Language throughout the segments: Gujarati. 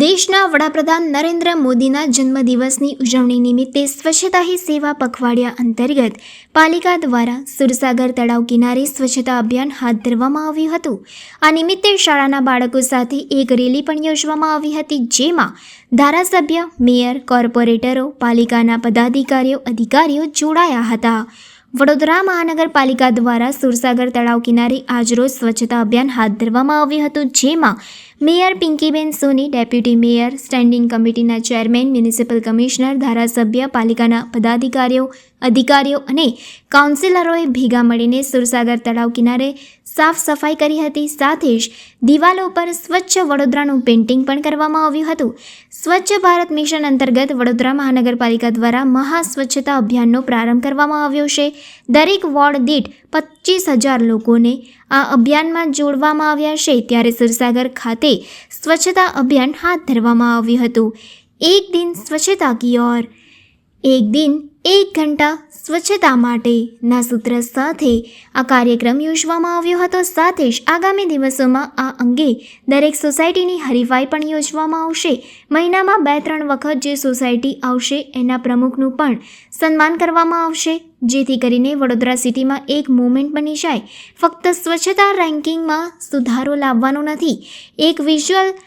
દેશના વડાપ્રધાન નરેન્દ્ર મોદીના જન્મદિવસની ઉજવણી નિમિત્તે સ્વચ્છતા હી સેવા પખવાડિયા અંતર્ગત પાલિકા દ્વારા સુરસાગર તળાવ કિનારે સ્વચ્છતા અભિયાન હાથ ધરવામાં આવ્યું હતું। આ નિમિત્તે શાળાના બાળકો સાથે એક રેલી પણ યોજવામાં આવી હતી, જેમાં ધારાસભ્ય, મેયર, કોર્પોરેટરો, પાલિકાના પદાધિકારીઓ, અધિકારીઓ જોડાયા હતા। વડોદરા મહાનગરપાલિકા દ્વારા સુરસાગર તળાવ કિનારે આજરોજ સ્વચ્છતા અભિયાન હાથ ધરવામાં આવ્યું હતું, જેમાં મેયર પિંકીબેન સોની, ડેપ્યુટી મેયર, સ્ટેન્ડિંગ કમિટીના ચેરમેન, મ્યુનિસિપલ કમિશનર, ધારાસભ્ય, પાલિકાના પદાધિકારીઓ, અધિકારીઓ અને કાઉન્સિલરોએ ભેગા મળીને સુરસાગર તળાવ કિનારે સાફ સફાઈ કરી હતી। સાથે જ દિવાલો પર સ્વચ્છ વડોદરાનું પેઇન્ટિંગ પણ કરવામાં આવ્યું હતું। સ્વચ્છ ભારત મિશન અંતર્ગત વડોદરા મહાનગરપાલિકા દ્વારા મહા સ્વચ્છતા અભિયાનનો પ્રારંભ કરવામાં આવ્યો છે। દરેક વોર્ડ દીઠ 25,000 લોકોને આ અભિયાનમાં જોડવામાં આવ્યા છે। ત્યારે સુરસાગર ખાતે સ્વચ્છતા અભિયાન હાથ ધરવામાં આવ્યું હતું। એક દિન સ્વચ્છતા કી ઓર, એક દિન એક ઘંટા સ્વચ્છતા માટેના સૂત્ર સાથે આ કાર્યક્રમ યોજવામાં આવ્યો હતો। સાથે જ આગામી દિવસોમાં આ અંગે દરેક સોસાયટીની હરીફાઈ પણ યોજવામાં આવશે। મહિનામાં 2-3 વખત જે સોસાયટી આવશે એના પ્રમુખનું પણ સન્માન કરવામાં આવશે, જેથી કરીને વડોદરા સિટીમાં એક મૂવમેન્ટ બની જાય। ફક્ત સ્વચ્છતા રેન્કિંગમાં સુધારો લાવવાનો નથી, એક વિઝ્યુઅલ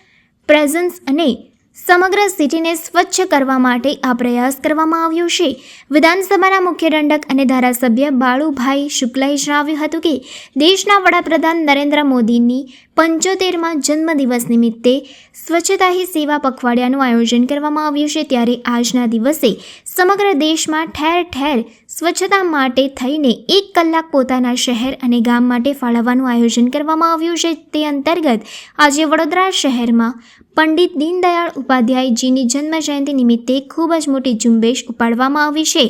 પ્રેઝન્સ અને સમગ્ર સિટીને સ્વચ્છ કરવા માટે આ પ્રયાસ કરવામાં આવ્યો છે। વિધાનસભાના મુખ્ય દંડક અને ધારાસભ્ય બાળુભાઈ શુક્લાએ જણાવ્યું હતું કે દેશના વડાપ્રધાન નરેન્દ્ર મોદીની 75મા જન્મદિવસ નિમિત્તે સ્વચ્છતા હી સેવા પખવાડિયાનું આયોજન કરવામાં આવ્યું છે। ત્યારે આજના દિવસે સમગ્ર દેશમાં ઠેર ઠેર સ્વચ્છતા માટે થઈને 1 કલાક પોતાના શહેર અને ગામ માટે ફાળવવાનું આયોજન કરવામાં આવ્યું છે। તે અંતર્ગત આજે વડોદરા શહેરમાં પંડિત દીનદયાળ ઉપાધ્યાયજીની જન્મજયંતિ નિમિત્તે ખૂબ જ મોટી ઝુંબેશ ઉપાડવામાં આવી છે,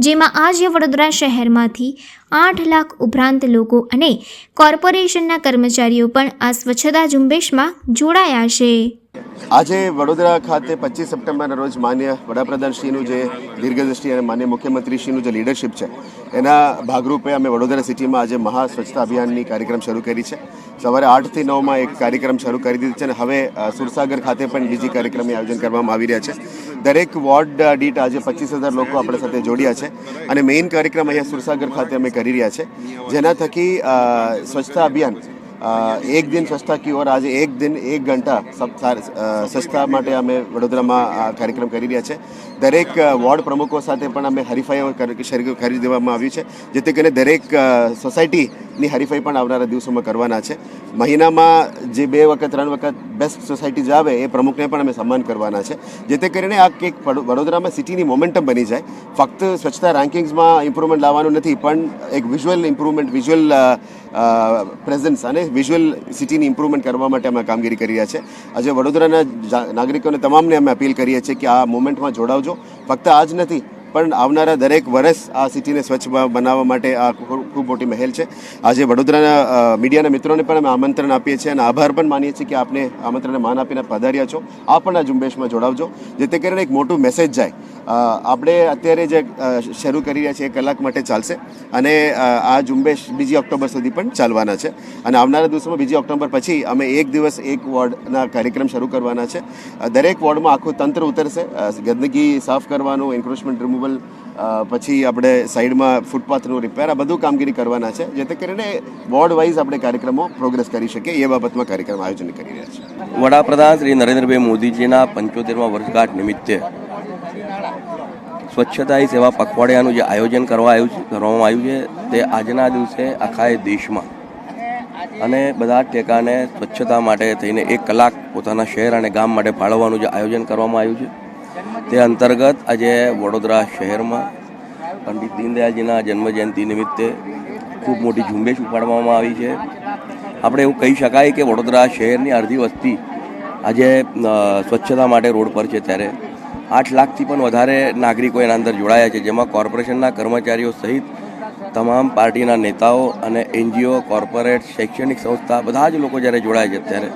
જેમાં આજે વડોદરા શહેરમાંથી 8 લાખ ઉપરાંત લોકો અને કોર્પોરેશનના કર્મચારીઓ પણ આ સ્વચ્છતા ઝુંબેશમાં જોડાયા છે। આજે વડોદરા ખાતે 25 સપ્ટેમ્બરના રોજ માન્ય વડાપ્રધાનશ્રીનું જે દીર્ઘદ્રષ્ટિ અને માન્ય મુખ્યમંત્રીશ્રીનું જે લીડરશિપ છે એના ભાગરૂપે અમે વડોદરા સિટીમાં આજે મહા સ્વચ્છતા અભિયાનની કાર્યક્રમ શરૂ કરી છે। સવારે 8 થી 9 એક કાર્યક્રમ શરૂ કરી દીધો છે અને હવે સુરસાગર ખાતે પણ બીજી કાર્યક્રમનું આયોજન કરવામાં આવી રહ્યા છે। દરેક વોર્ડ દીઠ આજે 25,000 લોકો આપણા સાથે જોડ્યા છે અને મેઇન કાર્યક્રમ અહીંયા સુરસાગર ખાતે અમે કરી રહ્યા છે, જેના થકી સ્વચ્છતા અભિયાન એક દિન સ્વચ્છતા કી ઓર આજે એક દિન એક ઘંટા સ્વચ્છતા માટે અમે વડોદરામાં આ કાર્યક્રમ કરી રહ્યા છે। દરેક વોર્ડ પ્રમુખો સાથે પણ અમે હરીફાઈઓ કરી દેવામાં આવી છે, જેથી કરીને દરેક સોસાયટીની હરીફાઈ પણ આવનારા દિવસોમાં કરવાના છે। મહિનામાં જે 2 વખત 3 વખત બેસ્ટ સોસાયટી જ આવે એ પ્રમુખને પણ અમે સન્માન કરવાના છે, જેથી કરીને આ એક વડોદરામાં સિટીની મોમેન્ટમ બની જાય। ફક્ત સ્વચ્છતા રેન્કિંગ્સમાં ઇમ્પ્રુવમેન્ટ લાવવાનું નથી, પણ એક વિઝ્યુઅલ ઇમ્પ્રુવમેન્ટ, વિઝ્યુઅલ પ્રેઝન્સ અને વિઝ્યુઅલ સિટીની ઇમ્પ્રુવમેન્ટ કરવા માટે અમે કામગીરી કરી રહ્યા છે। આજે વડોદરાના નાગરિકોને તમામને અમે અપીલ કરીએ છીએ કે આ મોમેન્ટમાં જોડાવજો। ફક્ત આજ નથી પણ આવનારા દરેક વર્ષ આ સિટીને સ્વચ્છ બનાવવા માટે આ ખૂબ મોટી મહેલ છે। આજે વડોદરાના મીડિયાના મિત્રોને પણ અમે આમંત્રણ આપીએ છીએ અને આભાર પણ માનીએ છીએ કે આપને આમંત્રણને માન આપીને પધાર્યા છો। આ પણ આ ઝુંબેશમાં જોડાવજો, જેથી કરીને એક મોટું મેસેજ જાય। આપણે અત્યારે જે શરૂ કરી રહ્યા છીએ 1 કલાક માટે ચાલશે અને આ ઝુંબેશ 2 ઓક્ટોબર સુધી પણ ચાલવાના છે અને આવનારા દિવસોમાં 2 ઓક્ટોબર પછી અમે એક દિવસ એક વોર્ડના કાર્યક્રમ શરૂ કરવાના છે। દરેક વોર્ડમાં આખું તંત્ર ઉતરશે, ગંદકી સાફ કરવાનું, એન્ક્રોચમેન્ટ રિમૂવલ, પછી આપણે સાઈડમાં ફૂટપાથનું રિપેર, આ બધું કામગીરી કરવાના છે, જેથી કરીને વોર્ડ વાઇઝ આપણે કાર્યક્રમો પ્રોગ્રેસ કરી શકીએ એ બાબતમાં કાર્યક્રમ આયોજન કરી રહ્યા છે। વડાપ્રધાન શ્રી નરેન્દ્રભાઈ મોદીજીના 75મા વર્ષગાંઠ નિમિત્તે સ્વચ્છતા હી સેવા પખવાડિયાનું જે આયોજન કરવામાં આવ્યું છે તે આજના દિવસે આખા દેશમાં અને બધા ટેકાને સ્વચ્છતા માટે થઈને 1 કલાક પોતાના શહેર અને ગામ માટે ફાળવવાનું જે આયોજન કરવામાં આવ્યું છે તે અંતર્ગત આજે વડોદરા શહેરમાં પંડિત દીનદયાળજીના જન્મજયંતિ નિમિત્તે ખૂબ મોટી ઝુંબેશ ઉપાડવામાં આવી છે। આપણે એવું કહી શકાય કે વડોદરા શહેરની અડધી વસ્તી આજે સ્વચ્છતા માટે રોડ પર છે, ત્યારે 8 લાખથી પણ વધારે નાગરિકો એના અંદર જોડાયા છે, જેમાં કોર્પોરેશનના કર્મચારીઓ સહિત તમામ પાર્ટીના નેતાઓ અને NGO, કોર્પોરેટ, શૈક્ષણિક સંસ્થા બધા જ લોકો જ્યારે જોડાય છે, ત્યારે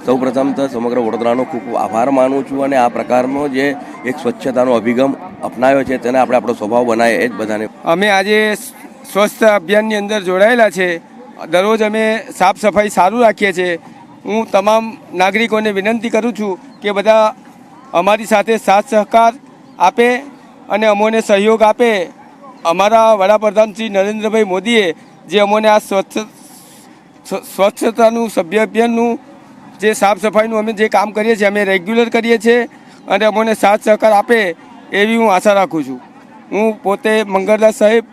સૌપ્રથમ તો સમગ્ર વડોદરાનો ખૂબ ખૂબ આભાર માનું છું અને આ પ્રકારનો જે એક સ્વચ્છતાનો અભિગમ અપનાવ્યો છે તેને આપણે આપણો સ્વભાવ બનાવીએ એ જ બધાને। અમે આજે સ્વચ્છતા અભિયાનની અંદર જોડાયેલા છે। દરરોજ અમે સાફ સફાઈ સારું રાખીએ છીએ। હું તમામ નાગરિકોને વિનંતી કરું છું કે બધા અમારી સાથે સાથ સહકાર આપે અને અમોને સહયોગ આપે. અમારા વડાપ્રધાન શ્રી નરેન્દ્રભાઈ મોદીએ જે અમોને આ સ્વચ્છતાનું સભ્ય અભિયાનનું જે સાફ સફાઈનું અમે જે કામ કરીએ છીએ અમે રેગ્યુલર કરીએ છીએ અને અમોને સાથ સહકાર આપે એવી હું આશા રાખું છું. હું પોતે મંગળદાસ સાહેબ